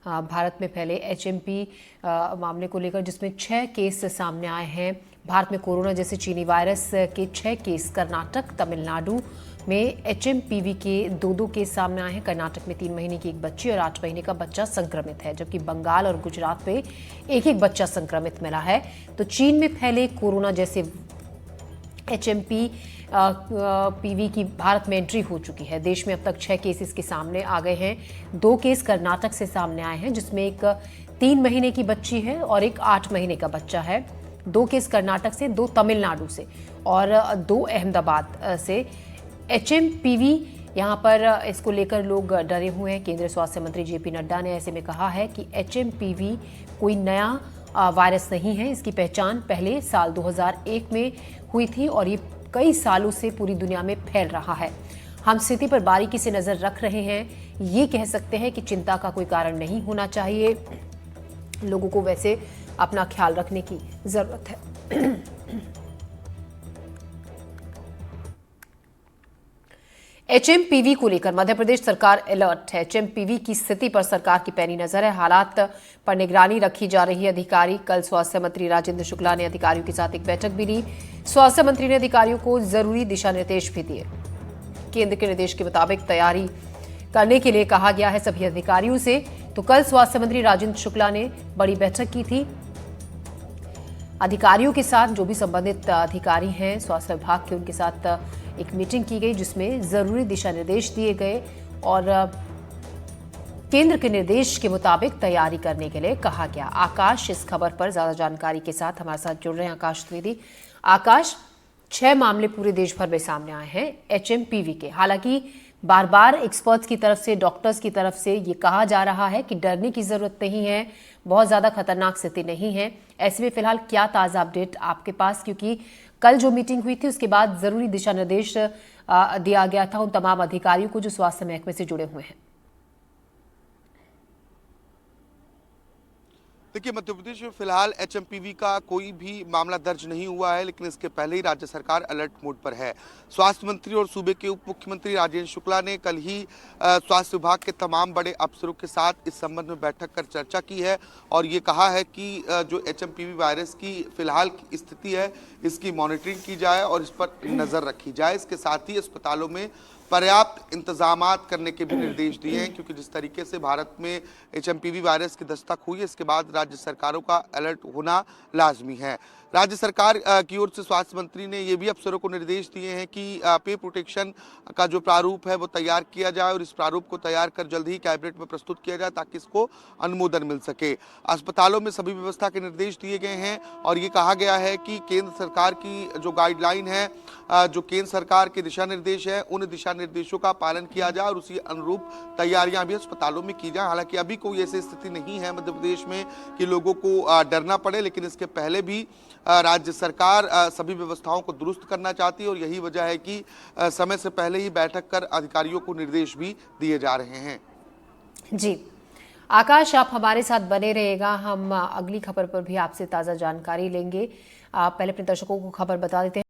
भारत में फैले एचएमपी मामले को लेकर, जिसमें 6 केस सामने आए हैं। भारत में कोरोना जैसे चीनी वायरस के 6 केस, कर्नाटक, तमिलनाडु में एचएमपीवी के 2 केस सामने आए हैं। कर्नाटक में 3 महीने की एक बच्ची और 8 महीने का बच्चा संक्रमित है, जबकि बंगाल और गुजरात में एक बच्चा संक्रमित मिला है। तो चीन में फैले कोरोना जैसे एचएमपीवी की भारत में एंट्री हो चुकी है। देश में अब तक 6 केसेस के सामने आ गए हैं। 2 केस कर्नाटक से सामने आए हैं, जिसमें एक 3 महीने की बच्ची है और एक 8 महीने का बच्चा है। 2 केस कर्नाटक से, 2 तमिलनाडु से और 2 अहमदाबाद से। एचएमपीवी यहाँ पर इसको लेकर लोग डरे हुए हैं। केंद्रीय स्वास्थ्य मंत्री जेपी नड्डा ने ऐसे में कहा है कि एचएमपीवी कोई नया वायरस नहीं है। इसकी पहचान पहले साल 2001 में हुई थी और ये कई सालों से पूरी दुनिया में फैल रहा है। हम स्थिति पर बारीकी से नजर रख रहे हैं। ये कह सकते हैं कि चिंता का कोई कारण नहीं होना चाहिए। लोगों को वैसे अपना ख्याल रखने की जरूरत है। एचएमपीवी को लेकर मध्य प्रदेश सरकार अलर्ट है। एचएमपीवी की स्थिति पर सरकार की पैनी नजर है। हालात पर निगरानी रखी जा रही है। अधिकारी कल स्वास्थ्य मंत्री राजेंद्र शुक्ला ने अधिकारियों के साथ एक बैठक भी ली। स्वास्थ्य मंत्री ने अधिकारियों को जरूरी दिशा निर्देश भी दिए। केंद्र के निर्देश के मुताबिक तैयारी करने के लिए कहा गया है सभी अधिकारियों से। तो कल स्वास्थ्य मंत्री राजेंद्र शुक्ला ने बड़ी बैठक की थी अधिकारियों के साथ। जो भी संबंधित अधिकारी हैं स्वास्थ्य विभाग के, उनके साथ एक मीटिंग की गई, जिसमें जरूरी दिशा निर्देश दिए गए और केंद्र के निर्देश के मुताबिक तैयारी करने के लिए कहा गया। आकाश इस खबर पर ज्यादा जानकारी के साथ हमारे साथ जुड़ रहे हैं। आकाश द्विवेदी। आकाश, 6 मामले पूरे देश भर में सामने आए हैं एचएमपीवी के। हालांकि बार बार एक्सपर्ट्स की तरफ से, डॉक्टर्स की तरफ से ये कहा जा रहा है कि डरने की जरूरत नहीं है, बहुत ज्यादा खतरनाक स्थिति नहीं है। ऐसे में फिलहाल क्या ताजा अपडेट आपके पास, क्योंकि कल जो मीटिंग हुई थी उसके बाद जरूरी दिशा निर्देश दिया गया था उन तमाम अधिकारियों को जो स्वास्थ्य महकमे से जुड़े हुए हैं? देखिए, मध्य प्रदेश में फिलहाल एचएमपीवी का कोई भी मामला दर्ज नहीं हुआ है, लेकिन इसके पहले ही राज्य सरकार अलर्ट मोड पर है। स्वास्थ्य मंत्री और सूबे के उप मुख्यमंत्री राजेंद्र शुक्ला ने कल ही स्वास्थ्य विभाग के तमाम बड़े अफसरों के साथ इस संबंध में बैठक कर चर्चा की है और ये कहा है कि जो एचएमपीवी वायरस की फिलहाल की स्थिति है, इसकी मॉनिटरिंग की जाए और इस पर नज़र रखी जाए। इसके साथ ही अस्पतालों में पर्याप्त इंतजामात करने के भी निर्देश दिए हैं, क्योंकि जिस तरीके से भारत में एचएमपीवी वायरस की दस्तक हुई है, इसके बाद राज्य सरकारों का अलर्ट होना लाजमी है। राज्य सरकार की ओर से स्वास्थ्य मंत्री ने ये भी अफसरों को निर्देश दिए हैं कि पे प्रोटेक्शन का जो प्रारूप है वो तैयार किया जाए और इस प्रारूप को तैयार कर जल्द ही कैबिनेट में प्रस्तुत किया जाए ताकि इसको अनुमोदन मिल सके। अस्पतालों में सभी व्यवस्था के निर्देश दिए गए हैं और ये कहा गया है कि केंद्र सरकार की जो गाइडलाइन है, जो केंद्र सरकार के दिशा निर्देश है, उन दिशा निर्देशों का पालन किया जाए और उसी अनुरूप तैयारियां भी अस्पतालों में की जाए। हालांकि अभी कोई ऐसी स्थिति नहीं है मध्य प्रदेश में कि लोगों को डरना पड़े, लेकिन इसके पहले भी राज्य सरकार सभी व्यवस्थाओं को दुरुस्त करना चाहती है और यही वजह है कि समय से पहले ही बैठक कर अधिकारियों को निर्देश भी दिए जा रहे हैं। जी आकाश, आप हमारे साथ बने रहिएगा। हम अगली खबर पर भी आपसे ताज़ा जानकारी लेंगे। आप पहले अपने दर्शकों को खबर बता देते हैं।